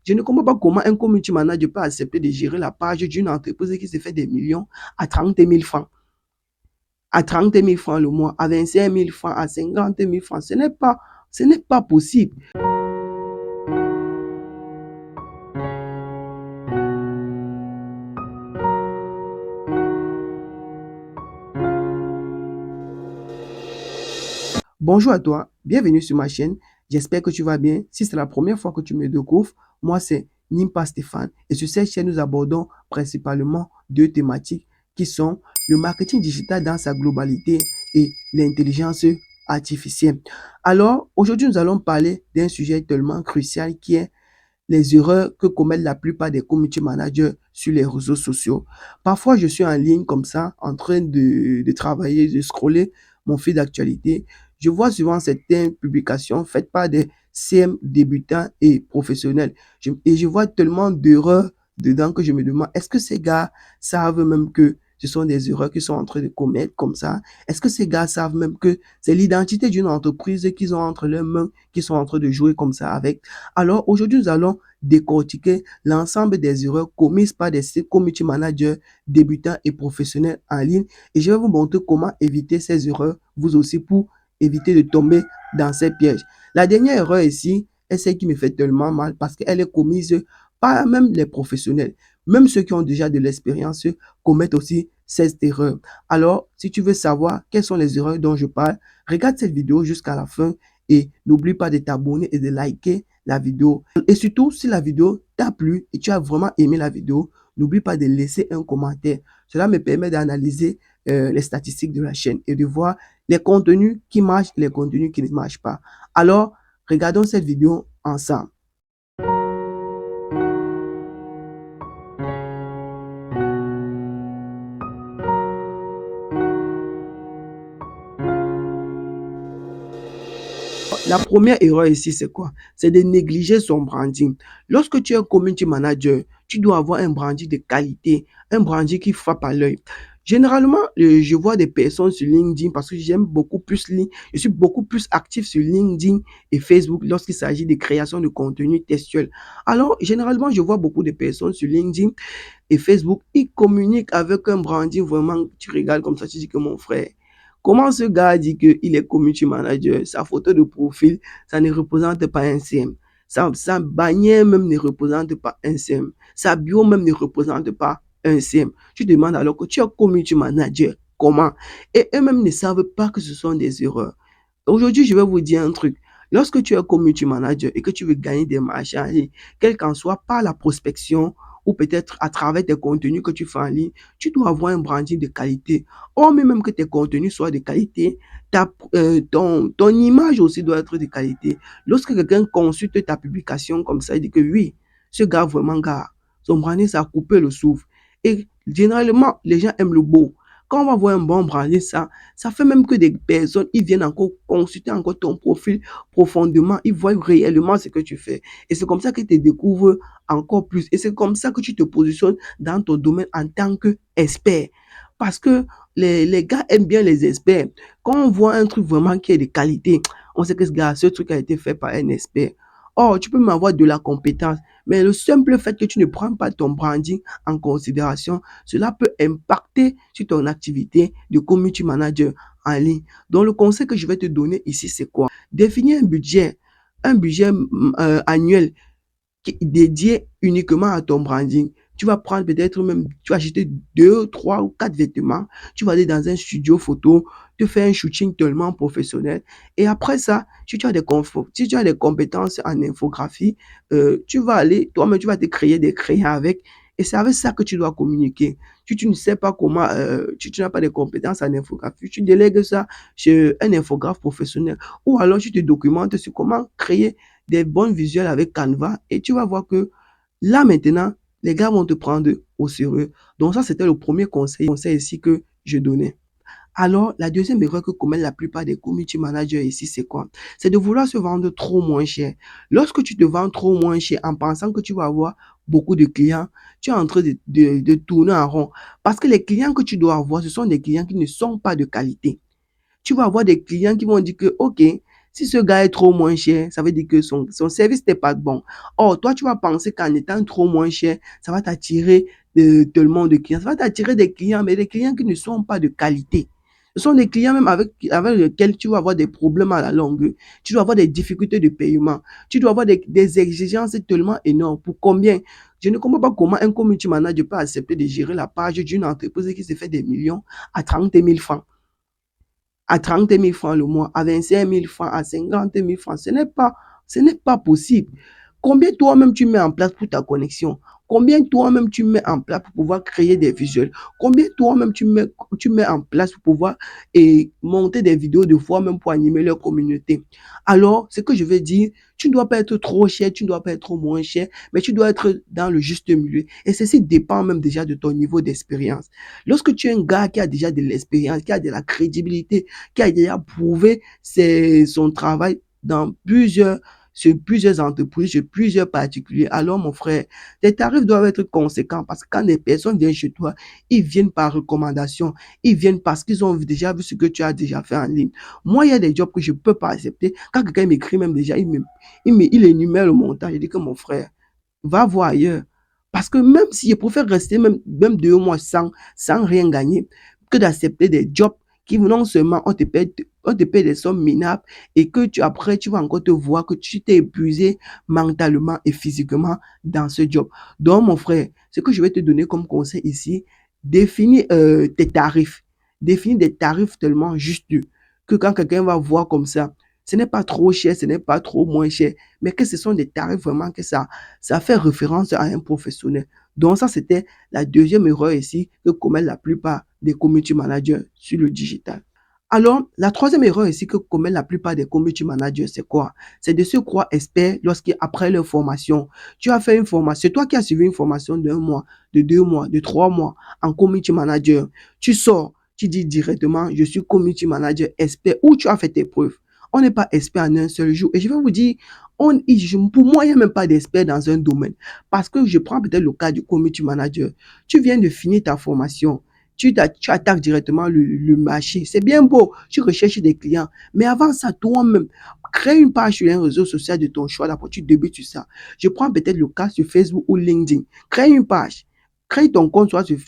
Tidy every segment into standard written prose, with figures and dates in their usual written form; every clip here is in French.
Je ne comprends pas comment un community manager peut accepter de gérer la page d'une entreprise qui se fait des millions à 30 000 francs. À 30 000 francs le mois, à 25 000 francs, à 50 000 francs. Ce n'est pas possible. Bonjour à toi, bienvenue sur ma chaîne. J'espère que tu vas bien. Si c'est la première fois que tu me découvres, moi c'est Nimpa Stéphane. Et sur cette chaîne, nous abordons principalement deux thématiques qui sont le marketing digital dans sa globalité et l'intelligence artificielle. Alors, aujourd'hui, nous allons parler d'un sujet tellement crucial qui est les erreurs que commettent la plupart des community managers sur les réseaux sociaux. Parfois, je suis en ligne comme ça, en train de travailler, de scroller mon fil d'actualité. Je vois souvent certaines publications faites par des CM débutants et professionnels. Et je vois tellement d'erreurs dedans que je me demande, est-ce que ces gars savent même que ce sont des erreurs qu'ils sont en train de commettre comme ça? Est-ce que ces gars savent même que c'est l'identité d'une entreprise qu'ils ont entre leurs mains, qu'ils sont en train de jouer comme ça avec? Alors aujourd'hui, nous allons décortiquer l'ensemble des erreurs commises par des community managers débutants et professionnels en ligne et je vais vous montrer comment éviter ces erreurs, vous aussi, pour éviter de tomber dans ces pièges. La dernière erreur ici est celle qui me fait tellement mal parce qu'elle est commise par même les professionnels. Même ceux qui ont déjà de l'expérience commettent aussi cette erreur. Alors, si tu veux savoir quelles sont les erreurs dont je parle, regarde cette vidéo jusqu'à la fin et n'oublie pas de t'abonner et de liker la vidéo. Et surtout, si la vidéo t'a plu et tu as vraiment aimé la vidéo, n'oublie pas de laisser un commentaire. Cela me permet d'analyser les statistiques de la chaîne et de voir les contenus qui marchent et les contenus qui ne marchent pas. Alors, regardons cette vidéo ensemble. La première erreur ici, c'est quoi? C'est de négliger son branding. Lorsque tu es community manager, tu dois avoir un branding de qualité, un branding qui frappe à l'œil. Généralement, je vois des personnes sur LinkedIn parce que je suis beaucoup plus actif sur LinkedIn et Facebook lorsqu'il s'agit de création de contenu textuel. Alors, généralement, je vois beaucoup de personnes sur LinkedIn et Facebook, ils communiquent avec un branding vraiment, tu regardes comme ça, tu dis que mon frère, comment ce gars dit qu'il est community manager, sa photo de profil, ça ne représente pas un CM. Sa bannière même ne représente pas un CM. Sa bio même ne représente pas un CM. Tu demandes alors que tu es community manager. Comment? Et eux-mêmes ne savent pas que ce sont des erreurs. Aujourd'hui, je vais vous dire un truc. Lorsque tu es community manager et que tu veux gagner des marchés en ligne, quel qu'en soit par la prospection ou peut-être à travers tes contenus que tu fais en ligne, tu dois avoir un branding de qualité. Or, même que tes contenus soient de qualité, ton image aussi doit être de qualité. Lorsque quelqu'un consulte ta publication comme ça, il dit que oui, ce gars vraiment gars, son branding, ça a coupé le souffle. Et généralement, les gens aiment le beau. Quand on va voir un bon branding, ça fait même que des personnes, ils viennent encore consulter encore ton profil profondément, ils voient réellement ce que tu fais. Et c'est comme ça qu'ils te découvrent encore plus. Et c'est comme ça que tu te positionnes dans ton domaine en tant qu'expert. Parce que les gars aiment bien les experts. Quand on voit un truc vraiment qui est de qualité, on sait que ce truc a été fait par un expert. Or, tu peux m'avoir de la compétence, mais le simple fait que tu ne prends pas ton branding en considération, cela peut impacter sur ton activité de community manager en ligne. Donc, le conseil que je vais te donner ici, c'est quoi? Définir un budget annuel dédié uniquement à ton branding. Tu vas prendre peut-être même, tu vas acheter 2, 3 ou 4 vêtements. Tu vas aller dans un studio photo, te faire un shooting tellement professionnel. Et après ça, si tu as des compétences en infographie, tu vas aller, toi-même, tu vas te créer des crayons avec. Et c'est avec ça que tu dois communiquer. Si tu ne sais pas comment, tu n'as pas de compétences en infographie, tu délègues ça chez un infographe professionnel. Ou alors tu te documentes sur comment créer des bons visuels avec Canva et tu vas voir que là maintenant, les gars vont te prendre au sérieux. Donc ça, c'était le premier conseil ici que je donnais. Alors, la deuxième erreur que commettent la plupart des community managers ici, c'est quoi? C'est de vouloir se vendre trop moins cher. Lorsque tu te vends trop moins cher en pensant que tu vas avoir beaucoup de clients, tu es en train de tourner en rond. Parce que les clients que tu dois avoir, ce sont des clients qui ne sont pas de qualité. Tu vas avoir des clients qui vont dire que, OK, Si ce gars est trop moins cher, ça veut dire que son service n'est pas bon. Or, toi, tu vas penser qu'en étant trop moins cher, ça va t'attirer tellement de clients. Ça va t'attirer des clients, mais des clients qui ne sont pas de qualité. Ce sont des clients même avec lesquels tu vas avoir des problèmes à la longue. Tu dois avoir des difficultés de paiement. Tu dois avoir des exigences tellement énormes. Pour combien? Je ne comprends pas comment un community manager peut accepter de gérer la page d'une entreprise qui se fait des millions à 30 000 francs. À 30 000 francs le mois, à 25 000 francs, à 50 000 francs. Ce n'est pas possible. Combien toi-même tu mets en place pour ta connexion? Combien toi-même tu mets en place pour pouvoir créer des visuels? Combien toi-même tu mets en place pour pouvoir monter des vidéos de fois même pour animer leur communauté? Alors, ce que je veux dire, tu ne dois pas être trop cher, tu ne dois pas être trop moins cher, mais tu dois être dans le juste milieu. Et ceci dépend même déjà de ton niveau d'expérience. Lorsque tu es un gars qui a déjà de l'expérience, qui a de la crédibilité, qui a déjà prouvé son travail sur plusieurs entreprises, sur plusieurs particuliers. Alors, mon frère, tes tarifs doivent être conséquents parce que quand des personnes viennent chez toi, ils viennent par recommandation, ils viennent parce qu'ils ont déjà vu ce que tu as déjà fait en ligne. Moi, il y a des jobs que je ne peux pas accepter. Quand quelqu'un m'écrit même déjà, il énumère le montant. Je dis que mon frère, va voir ailleurs. Parce que même si je préfère rester même 2 mois sans rien gagner que d'accepter des jobs qui non seulement on te paie des sommes minables et que après tu vas encore te voir que tu t'es épuisé mentalement et physiquement dans ce job. Donc mon frère, ce que je vais te donner comme conseil ici, définis tes tarifs. Définis des tarifs tellement justes que quand quelqu'un va voir comme ça, ce n'est pas trop cher, ce n'est pas trop moins cher, mais que ce sont des tarifs vraiment que ça fait référence à un professionnel. Donc ça, c'était la deuxième erreur ici que commettent la plupart des community managers sur le digital. Alors, la troisième erreur ici que commettent la plupart des community managers, c'est quoi? C'est de se croire expert lorsqu'après leur formation, tu as fait une formation, c'est toi qui as suivi une formation d'1 mois, de 2 mois, de 3 mois en community manager. Tu sors, tu dis directement, je suis community manager expert, ou tu as fait tes preuves. On n'est pas expert en un seul jour. Et je vais vous dire, pour moi, il n'y a même pas d'expert dans un domaine. Parce que je prends peut-être le cas du community manager. Tu viens de finir ta formation. Tu attaques directement le marché. C'est bien beau. Tu recherches des clients. Mais avant ça, toi-même, crée une page sur un réseau social de ton choix. D'abord, tu débutes sur ça. Je prends peut-être le cas sur Facebook ou LinkedIn. Crée une page. Crée ton compte soit sur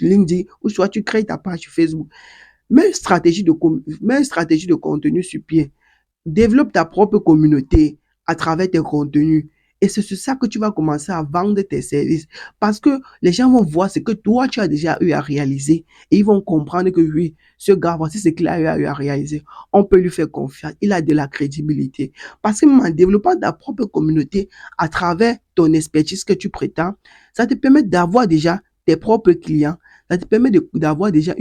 LinkedIn ou soit tu crées ta page sur Facebook. Mets une stratégie de contenu sur pied. Développe ta propre communauté à travers tes contenus. Et c'est sur ça que tu vas commencer à vendre tes services. Parce que les gens vont voir ce que toi, tu as déjà eu à réaliser. Et ils vont comprendre que oui, ce gars, voici ce qu'il a eu à réaliser. On peut lui faire confiance. Il a de la crédibilité. Parce que en développant ta propre communauté à travers ton expertise que tu prétends, ça te permet d'avoir déjà tes propres clients. Ça te permet d'avoir déjà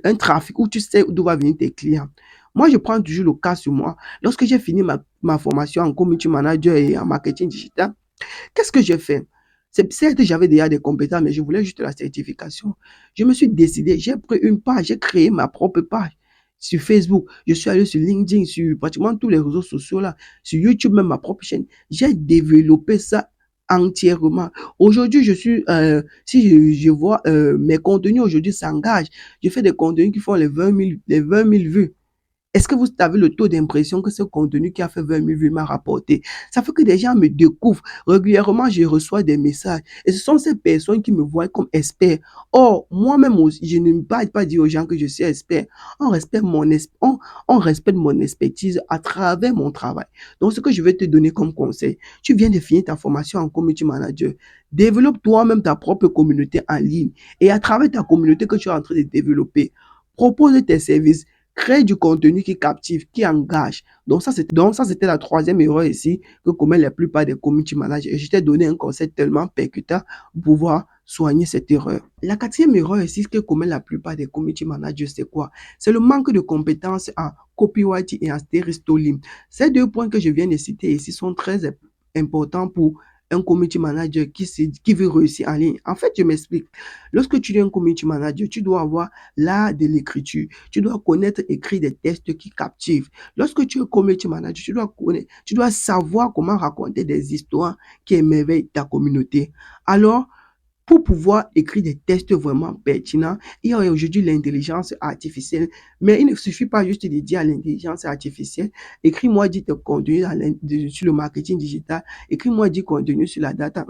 un trafic où tu sais d'où va venir tes clients. Moi, je prends toujours le cas sur moi. Lorsque j'ai fini ma formation en community manager et en marketing digital, qu'est-ce que j'ai fait? C'est certes que j'avais déjà des compétences, mais je voulais juste la certification. Je me suis décidé, j'ai pris une page, j'ai créé ma propre page sur Facebook. Je suis allé sur LinkedIn, sur pratiquement tous les réseaux sociaux là, sur YouTube, même ma propre chaîne. J'ai développé ça entièrement. Aujourd'hui, si je vois mes contenus aujourd'hui s'engagent, je fais des contenus qui font les 20 000 vues. Est-ce que vous avez le taux d'impression que ce contenu qui a fait 20 000 vues m'a rapporté? Ça fait que des gens me découvrent. Régulièrement, je reçois des messages. Et ce sont ces personnes qui me voient comme expert. Or, moi-même aussi, je ne peux pas dire aux gens que je suis expert. On respecte mon expertise à travers mon travail. Donc, ce que je vais te donner comme conseil, tu viens de finir ta formation en community manager. Développe toi-même ta propre communauté en ligne. Et à travers ta communauté que tu es en train de développer, propose tes services. Crée du contenu qui captive, qui engage. Donc ça, c'était la troisième erreur ici que commettent la plupart des community managers. Et je t'ai donné un conseil tellement percutant pour pouvoir soigner cette erreur. La quatrième erreur ici que commettent la plupart des community managers, c'est quoi? C'est le manque de compétences en copywriting et en storytelling. Ces deux points que je viens de citer ici sont très importants pour un community manager qui veut réussir en ligne. En fait, je m'explique. Lorsque tu es un community manager, tu dois avoir l'art de l'écriture. Tu dois connaître écrire des textes qui captivent. Lorsque tu es community manager, tu dois savoir comment raconter des histoires qui émerveillent ta communauté. Alors, pour pouvoir écrire des tests vraiment pertinents. Il y a aujourd'hui l'intelligence artificielle, mais il ne suffit pas juste de dire à l'intelligence artificielle, écris-moi dit tes contenus sur le marketing digital, écris-moi dit contenu sur la data.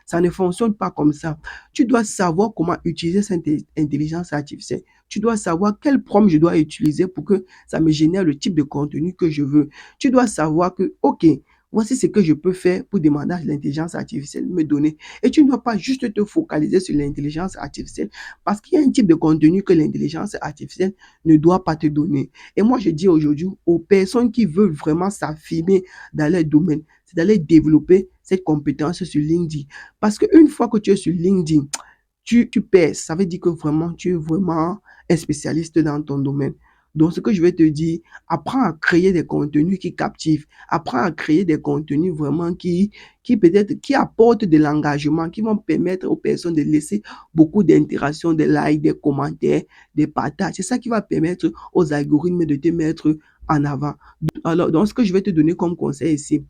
Ça ne fonctionne pas comme ça. Tu dois savoir comment utiliser cette intelligence artificielle. Tu dois savoir quel prompt je dois utiliser pour que ça me génère le type de contenu que je veux. Tu dois savoir que, OK, voici ce que je peux faire pour demander à l'intelligence artificielle de me donner. Et tu ne dois pas juste te focaliser sur l'intelligence artificielle parce qu'il y a un type de contenu que l'intelligence artificielle ne doit pas te donner. Et moi, je dis aujourd'hui aux personnes qui veulent vraiment s'affirmer dans leur domaine, c'est d'aller développer cette compétence sur LinkedIn. Parce qu'une fois que tu es sur LinkedIn, tu perds. Ça veut dire que vraiment, tu es vraiment un spécialiste dans ton domaine. Donc, ce que je vais te dire, apprends à créer des contenus qui captivent. Apprends à créer des contenus vraiment qui peut-être, qui apportent de l'engagement, qui vont permettre aux personnes de laisser beaucoup d'interactions, des likes, des commentaires, des partages. C'est ça qui va permettre aux algorithmes de te mettre en avant. Alors, donc, ce que je vais te donner comme conseil ici,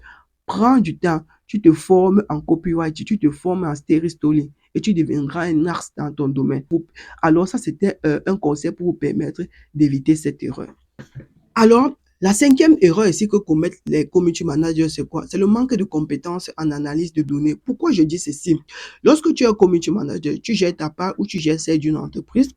prends du temps, tu te formes en copyright, tu te formes en storytelling et tu deviendras un ars dans ton domaine. Alors ça, c'était un conseil pour vous permettre d'éviter cette erreur. Alors, la cinquième erreur ici que commettent les community managers, c'est quoi? C'est le manque de compétences en analyse de données. Pourquoi je dis ceci? Lorsque tu es un community manager, tu gères ta part ou tu gères celle d'une entreprise,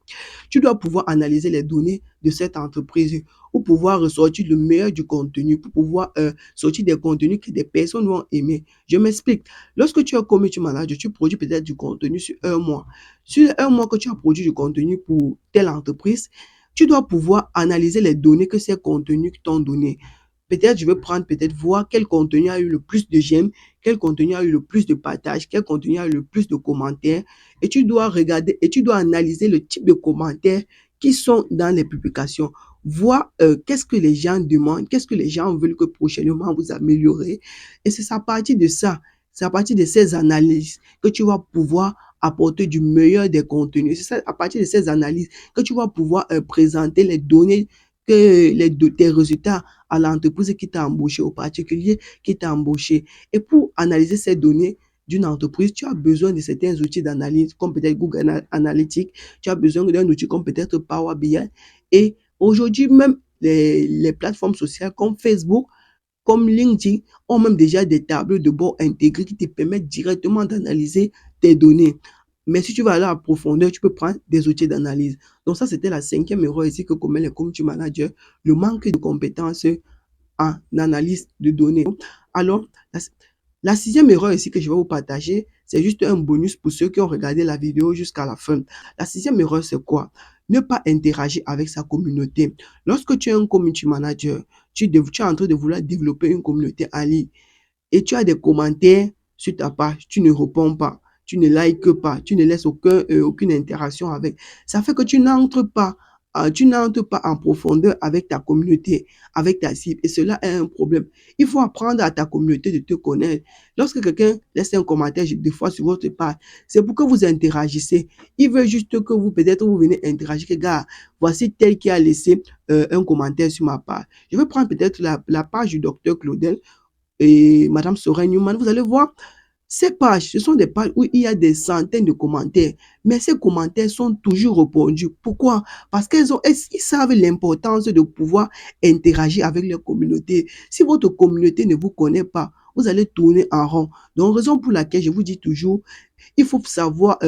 tu dois pouvoir analyser les données de cette entreprise pour pouvoir ressortir le meilleur du contenu, pour pouvoir sortir des contenus que des personnes vont aimer. Je m'explique. Lorsque tu es un community manager, tu produis peut-être du contenu sur un mois. Sur un mois que tu as produit du contenu pour telle entreprise, tu dois pouvoir analyser les données que ces contenus t'ont donné. Peut-être, je vais prendre, peut-être voir quel contenu a eu le plus de j'aime, quel contenu a eu le plus de partage, quel contenu a eu le plus de commentaires. Et tu dois regarder et tu dois analyser le type de commentaires qui sont dans les publications. Voir qu'est-ce que les gens demandent, qu'est-ce que les gens veulent que prochainement vous améliorez. Et c'est à partir de ça, c'est à partir de ces analyses que tu vas pouvoir apporter du meilleur des contenus. C'est à partir de ces analyses que tu vas pouvoir présenter les données, tes résultats à l'entreprise qui t'a embauché, au particulier qui t'a embauché. Et pour analyser ces données d'une entreprise, tu as besoin de certains outils d'analyse, comme peut-être Google Analytics, tu as besoin d'un outil comme peut-être Power BI. Et aujourd'hui, même les plateformes sociales comme Facebook, comme LinkedIn, ont même déjà des tableaux de bord intégrés qui te permettent directement d'analyser tes données. Mais si tu vas aller en profondeur, tu peux prendre des outils d'analyse. Donc ça, c'était la cinquième erreur ici que commet les community managers, le manque de compétences en analyse de données. Alors, la sixième erreur ici que je vais vous partager, c'est juste un bonus pour ceux qui ont regardé la vidéo jusqu'à la fin. La sixième erreur, c'est quoi? Ne pas interagir avec sa communauté. Lorsque tu es un community manager, tu es en train de vouloir développer une communauté en ligne et tu as des commentaires sur ta page, tu ne réponds pas, tu ne likes pas, tu ne laisses aucune interaction avec. Ça fait que tu n'entres pas en profondeur avec ta communauté, avec ta cible. Et cela est un problème. Il faut apprendre à ta communauté de te connaître. Lorsque quelqu'un laisse un commentaire, des fois sur votre page, c'est pour que vous interagissez. Il veut juste que vous, peut-être, vous venez interagir. Que, gars, voici tel qui a laissé un commentaire sur ma page. Je vais prendre peut-être la page du docteur Claudel et Madame Soren Newman. Vous allez voir, ces pages, ce sont des pages où il y a des centaines de commentaires, mais ces commentaires sont toujours répondus. Pourquoi? Parce ils savent l'importance de pouvoir interagir avec leur communauté. Si votre communauté ne vous connaît pas, vous allez tourner en rond. Donc, raison pour laquelle je vous dis toujours, il faut savoir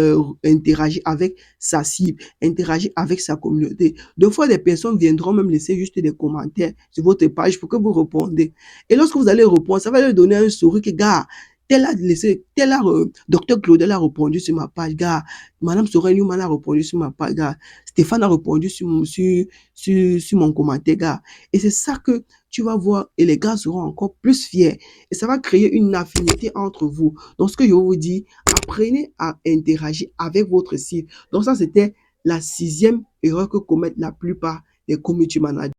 interagir avec sa cible, interagir avec sa communauté. Deux fois, des personnes viendront même laisser juste des commentaires sur votre page pour que vous répondez. Et lorsque vous allez répondre, ça va leur donner un sourire que, gars, docteur Claudel a répondu sur ma page, gars. Madame Soren Newman a répondu sur ma page, gars. Stéphane a répondu sur mon commentaire, gars. Et c'est ça que tu vas voir et les gars seront encore plus fiers. Et ça va créer une affinité entre vous. Donc, ce que je vous dis, apprenez à interagir avec votre cible. Donc, ça, c'était la sixième erreur que commettent la plupart des community managers.